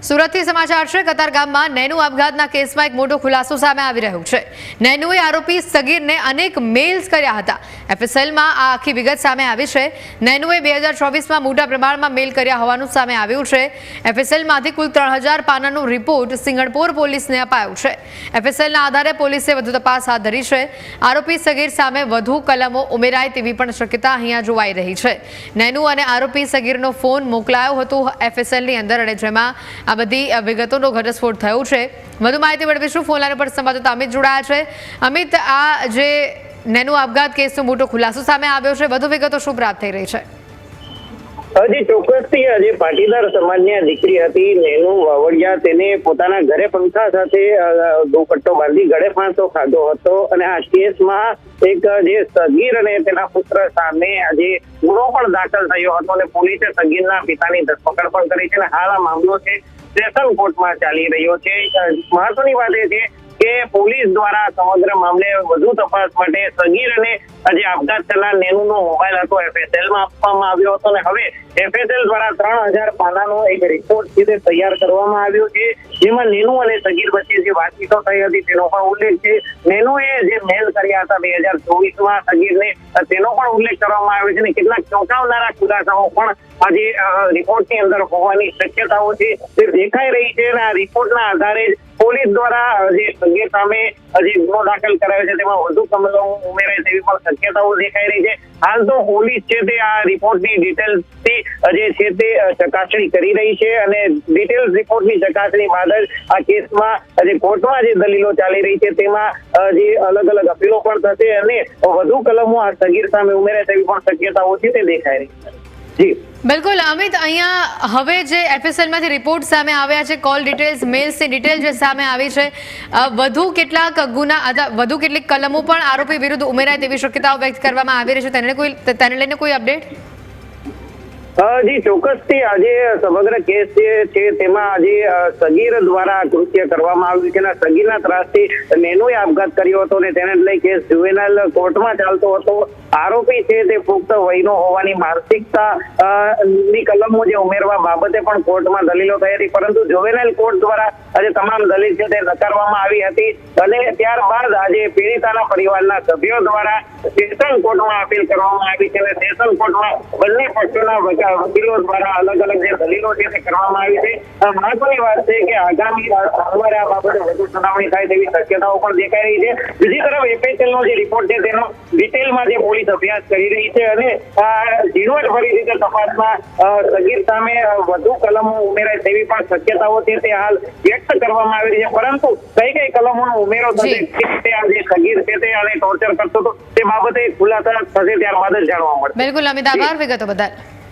સુરતથી સમાચાર છે। કતારગામમાં નેનુ આપઘાતના કેસમાં એક મોટો ખુલાસો સામે આવી રહ્યો છે। નેનુએ આરોપી સગીરને અનેક મેલ્સ કર્યા હતા। એફએસએલમાં આ આખી વિગત સામે આવી છે। નેનુએ 2024માં મોટા પ્રમાણમાં મેલ કર્યા હોવાનું સામે આવ્યું છે। એફએસએલમાંથી કુલ 3000 પાનાનો રિપોર્ટ સિંગણપોર પોલીસને અપાયો છે। એફએસએલના આધારે પોલીસે વધુ તપાસ હાથ ધરી છે। આરોપી સગીર સામે વધુ કલમો ઉમેરાય તેવી પણ શક્યતા અહીંયા જોવાઈ રહી છે। નેનુ અને આરોપી સગીરનો ફોન મોકલાયો હતો એફએસએલની અંદર અને જેમાં આ બધી વિગતોનો ઘટસ્ફોટ થયો છે। વધુ માહિતી મેળવીશું। ફોન લાઈન પર સંવાદદાતા અમિત જોડાયા છે। અમિત, આ જે નેનુ આપઘાત કેસનો મોટો ખુલાસો સામે આવ્યો છે, વધુ વિગતો શું પ્રાપ્ત થઈ રહી છે? હજી ચોક્કસથી આજે પાટીદાર સમાજની દીકરી હતી નેનુ વાવડિયા, તેને પોતાના ઘરે પંખા સાથે દુપટ્ટો બાંધી ગળે ફાંસો ખાધો હતો અને આ કેસમાં એક જે સગીર અને તેના પુત્ર સામે આજે ગુનો પણ દાખલ થયો હતો અને પોલીસે સગીરના પિતાની ધરપકડ પણ કરી છે અને હાલ આ મામલો છે સેશન કોર્ટમાં ચાલી રહ્યો છે। મહત્વની વાત એ છે કે પોલીસ દ્વારા સમગ્ર મામલે વધુ તપાસ માટે સગીર અને જે આપઘાત થયેલા નેનુનો મોબાઈલ હતો એફએસએલમાં આપવામાં આવ્યો હતો અને હવે એફએસએલ દ્વારા 3000 પાનાનો એક રિપોર્ટ સીધે તૈયાર કરવામાં આવ્યો છે, જેમાં નેનુ અને સગીર વચ્ચે જે વાતચીતો થઈ હતી તેનો પણ ઉલ્લેખ છે। નેનુએ જે મેલ કર્યા હતા 2024માં સગીરને, તેનો પણ ઉલ્લેખ કરવામાં આવ્યો છે અને કેટલાક ચોંકાવનારા ખુલાસાઓ પણ આજે રિપોર્ટની અંદર હોવાની શક્યતાઓ છે તે દેખાઈ રહી છે અને આ રિપોર્ટના આધારે પોલીસ દ્વારા જે સગીર સામે જે ગુનો દાખલ કરાયો છે તેમાં વધુ કલમો ઉમેરાય તેવી પણ શક્યતાઓ દેખાઈ રહી છે। હાલ તો પોલીસ છે તે આ રિપોર્ટની ડિટેલ્સથી જે છે તે ચકાસણી કરી રહી છે અને ડિટેલ્સ રિપોર્ટની ચકાસણી બાદ જ આ કેસમાં જે કોર્ટમાં જે દલીલો ચાલી રહી છે તેમાં જે અલગ અલગ અપીલો પણ થશે અને વધુ કલમો આ સગીર સામે ઉમેરાય તેવી પણ શક્યતાઓ છે તે દેખાઈ રહી છે। જી બિલકુલ અમિત, અહીંયા હવે જે એફએસએલમાંથી રિપોર્ટ સામે આવ્યા છે, કોલ ડિટેલ્સ, મેલ્સની ડિટેલ જે સામે આવી છે, વધુ કેટલીક કલમો પણ આરોપી વિરુદ્ધ ઉમેરાય તેવી શક્યતાઓ વ્યક્ત કરવામાં આવી રહી છે। તેને લઈને કોઈ અપડેટ? જી ચોક્કસથી આજે સમગ્ર કેસ જે છે તેમાં આજે સગીર દ્વારા કૃત્ય કરવામાં આવ્યું છે અને સગીરના ત્રાસથી નેનુએ આપઘાત કર્યો હતો અને તેને લઈ કેસ જુવેનાઇલ કોર્ટમાં ચાલતો હતો। આરોપી છે તે પુખ્ત વયનો હોવાની માનસિકતા ની કલમો જે ઉમેરવા બાબતે પણ કોર્ટમાં દલીલો થઈ હતી, પરંતુ જુવેનાઇલ કોર્ટ દ્વારા આજે તમામ દલીલ છે તે નકારવામાં આવી હતી અને ત્યારબાદ આજે પીડિતાના પરિવારના સભ્યો દ્વારા સેશન કોર્ટમાં અપીલ કરવામાં આવી છે અને સેશન કોર્ટમાં બંને પક્ષોના વકીલો દ્વારા અલગ અલગ જે દલીલો છે તે કરવામાં આવી છે। મહત્વની વાત છે કે આગામી સોમવારે આ બાબતે વધુ સુનાવણી થાય તેવી શક્યતાઓ પણ દેખાઈ રહી છે। બીજી તરફ એફએસએલનો જે રિપોર્ટ છે તેનો ડિટેલમાં જે પોલીસ અભ્યાસ કરી રહી છે અને ઝીણવટભરી રીતે તપાસમાં સગીર સામે વધુ કલમો ઉમેરાય તેવી પણ શક્યતાઓ છે તે હાલ વ્યક્ત કરવામાં આવી રહી છે, પરંતુ કઈ કલમોનો ઉમેરો થશે તે આ જે સગીર છે તે આને ટોર્ચર કરતો હતો તે બાબતે ખુલાસા થશે ત્યારબાદ જ જાણવા મળશે। બિલકુલ અમિત, આભાર વિગતો બદલ।